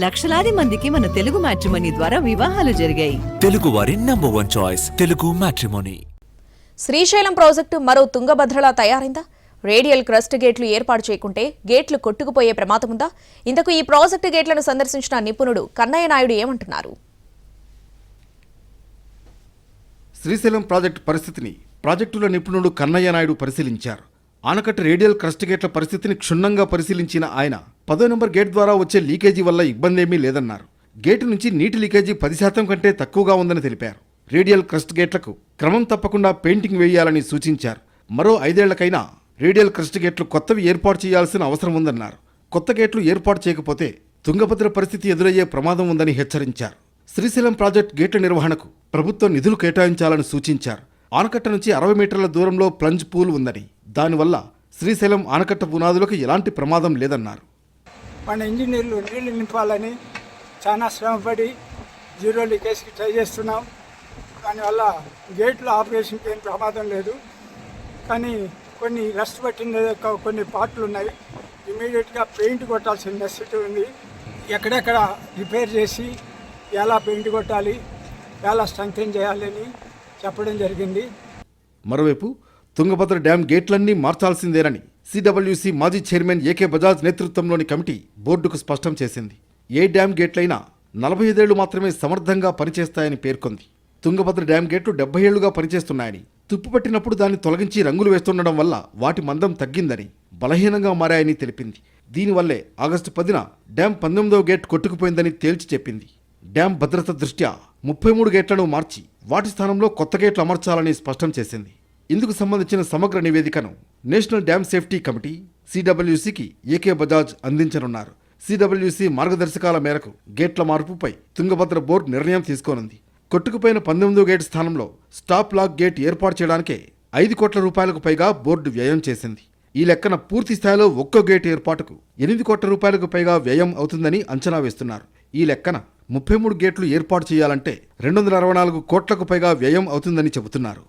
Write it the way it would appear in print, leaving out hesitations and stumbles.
లక్షలాది మందికి మన తెలుగు మ్యాట్రిమోనీ ద్వారా వివాహాలు జరిగాయి. తెలుగు వారి number 1 choice Telugu matrimony. Srisailam project మరో తుంగభద్రలా తయారైందా? రేడియల్ క్రస్ట్ గేట్లు ఏర్పాటు చేయకుంటే గేట్లు కొట్టుకుపోయే ప్రమాదం ఉందా? ఇంతకు ఈ ప్రాజెక్టు గేట్లను సందర్శించిన నిపుణుడు కన్నయ్య నాయుడు ఏమంటున్నారు? శ్రీశైలం ప్రాజెక్టు పరిస్థితిని ప్రాజెక్టుల నిపుణుడు కన్నయ్య నాయుడు పరిశీలించారు. ఆనకట్ట రేడియల్ క్రస్ట్ గేట్ల పరిస్థితిని క్షుణ్ణంగా పరిశీలించిన ఆయన 10వ నెంబర్ గేట్ ద్వారా వచ్చే లీకేజీ వల్ల ఇబ్బందేమీ లేదన్నారు. గేటు నుంచి నీటి లీకేజీ 10% కంటే తక్కువగా ఉందని తెలిపారు. రేడియల్ క్రస్ట్ గేట్లకు క్రమం తప్పకుండా పెయింటింగ్ వేయాలని సూచించారు. మరో 5 ఏళ్లకైనా రేడియల్ క్రస్ట్ గేట్లు కొత్తవి ఏర్పాటు చేయాల్సిన అవసరం ఉందన్నారు. కొత్త గేట్లు ఏర్పాటు చేయకపోతే తుంగభద్ర పరిస్థితి ఎదురయ్యే ప్రమాదం ఉందని హెచ్చరించారు. శ్రీశైలం ప్రాజెక్టు గేట్ల నిర్వహణకు ప్రభుత్వం నిధులు కేటాయించాలని సూచించారు. ఆనకట్ట నుంచి 60 మీటర్ల దూరంలో ప్లంజ్ పూల్ ఉందని, దానివల్ల శ్రీశైలం ఆనకట్ట పునాదులకు ఎలాంటి ప్రమాదం లేదన్నారు. మన ఇంజనీర్లు నీళ్లు నింపాలని చాలా శ్రమపడి జీరో లీకేజ్కి ట్రై చేస్తున్నాం. దానివల్ల గేట్లు ఆపరేషన్కి ఏం ప్రమాదం లేదు. కానీ కొన్ని రస్ట్ పట్టిన కొన్ని పార్ట్లు ఉన్నాయి. ఇమీడియట్గా పెయింట్ కొట్టాల్సిన నెసిటీ ఉంది. ఎక్కడెక్కడ రిపేర్ చేసి ఎలా పెయింట్ కొట్టాలి, ఎలా స్ట్రెంగ్తెన్ చేయాలని చెప్పడం జరిగింది. మరోవైపు తుంగభద్ర డ్యాం గేట్లన్నీ మార్చాల్సిందేనని సిడబ్ల్యూసి మాజీ చైర్మన్ ఏకే బజాజ్ నేతృత్వంలోని కమిటీ బోర్డుకు స్పష్టం చేసింది. ఏ డ్యాం గేట్లైనా 45 ఏళ్లు మాత్రమే సమర్థంగా పనిచేస్తాయని పేర్కొంది. తుంగభద్ర డ్యాం గేట్లు 70 ఏళ్లుగా పనిచేస్తున్నాయని, తుప్పు పట్టినప్పుడు దాన్ని తొలగించి రంగులు వేస్తుండడం వల్ల వాటి మందం తగ్గిందని, బలహీనంగా మారాయని తెలిపింది. దీనివల్లే ఆగస్టు 10న డ్యాం 19వ గేట్ కొట్టుకుపోయిందని తేల్చి చెప్పింది. డ్యాం భద్రత దృష్ట్యా 33 గేట్లను మార్చి వాటి స్థానంలో కొత్త గేట్లు అమర్చాలని స్పష్టం చేసింది. ఇందుకు సంబంధించిన సమగ్ర నివేదికను నేషనల్ డ్యామ్ సేఫ్టీ కమిటీ సిడబ్ల్యూసికి ఏకే బజాజ్ అందించనున్నారు. సిడబ్ల్యూసి మార్గదర్శకాల మేరకు గేట్ల మార్పుపై తుంగభద్ర బోర్డు నిర్ణయం తీసుకోనుంది. కొట్టుకుపోయిన 19వ గేట్ స్థానంలో స్టాప్ లాక్ గేట్ ఏర్పాటు చేయడానికే 5 కోట్ల రూపాయలకు పైగా బోర్డు వ్యయం చేసింది. ఈ లెక్కన పూర్తి స్థాయిలో ఒక్కో గేట్ ఏర్పాటుకు 8 కోట్ల రూపాయలకు పైగా వ్యయం అవుతుందని అంచనా వేస్తున్నారు. ఈ లెక్కన 33 గేట్లు ఏర్పాటు చేయాలంటే 264 కోట్లకు పైగా వ్యయం అవుతుందని చెబుతున్నారు.